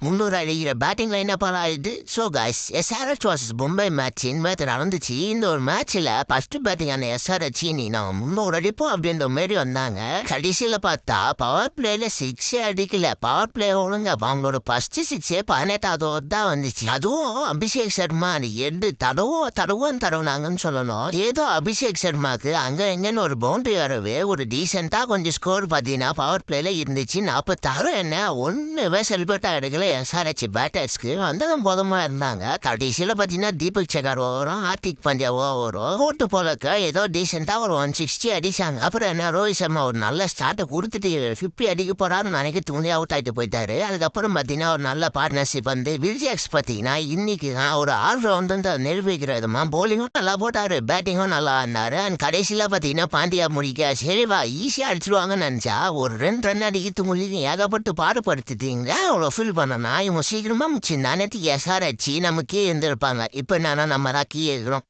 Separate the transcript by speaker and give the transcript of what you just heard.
Speaker 1: 300 அடிக்கிற பேட்டிங் லைனப்பால் ஆயிடுது. So guys, SRH versus Mumbai match இனிமேல் நடந்துச்சு. இந்த ஒரு மேட்ச்சில் ஃபர்ஸ்ட் பேட்டிங் ஆன எஸ்ஆர்எச் நான் 300 அடிப்போம் அப்படின்ற மாதிரி வந்தாங்க. கடைசியில் பார்த்தா பவர் பிளேல 6 அடிக்கல. பவர் பிளே ஒழுங்க அவங்களோட ஃபர்ஸ்ட் 6 18வது தான் வந்துச்சு. அதுவும் அபிஷேக் சர்மா எட்டு தடவுனாங்கன்னு சொல்லணும். ஏதோ அபிஷேக் சர்மாக்கு அங்கே எங்கன்னு ஒரு பவுண்டரி வரவே ஒரு டீசெண்டாக கொஞ்சம் ஸ்கோர் பார்த்தீங்கன்னா பவர் பிளேல இருந்துச்சு. 46 என்ன ஒன்றுவே செலிப்ரேட்டாக எடுக்கல எஸ்ஆர்எச் பேட்டர்ஸ்க்கு. வந்ததும் போதமா இருந்தாங்க. கடைசியில் பார்த்தீங்கன்னா தீபக் சகார் ஓவரும் ஹார்திக் பாண்டியா ஓவரும் ஓட்டு போலக்க ஏதோ டீசெண்டாக ஒரு 160 அடிச்சாங்க. அப்புறம் என்ன ரோஹித் சர்மா ஒரு நல்ல ஸ்டார்ட்டை கொடுத்துட்டு 50 அடிக்க போறாருன்னு நினைக்க துணி அவுட் ஆகிட்டு போயிட்டாரு. அதுக்கப்புறம் பார்த்தீங்கன்னா ஒரு நல்ல பார்ட்னர்ஷிப் வந்து வில்ஜாக்ஸ் பார்த்தீங்கன்னா இன்னைக்கு ஒரு ஆல்ரவுண்ட் வந்து நிரூபிக்கிறதுமா போலிங்கும் நல்லா போட்டாரு, பேட்டிங்கும் நல்லா ஆடினாரு. அண்ட் கடைசியில் பார்த்தீங்கன்னா பாண்டியா முடிக்க சரிவா ஈஸியாக அடிச்சிருவாங்கன்னு நினச்சா ஒரு 2 ரன் அடிக்கிறது முடியும் ஏகப்பட்டு பாடுபடுத்திட்டீங்களா அவ்வளோ ஃபீல் பண்ணனா இவங்க சீக்கிரமா முடிச்சு நானே எஸ்ஆர்எச் நமக்கே இருந்திருப்பாங்க. இப்போ என்னன்னா நம்ம தான் கீழே இருக்கிறோம்.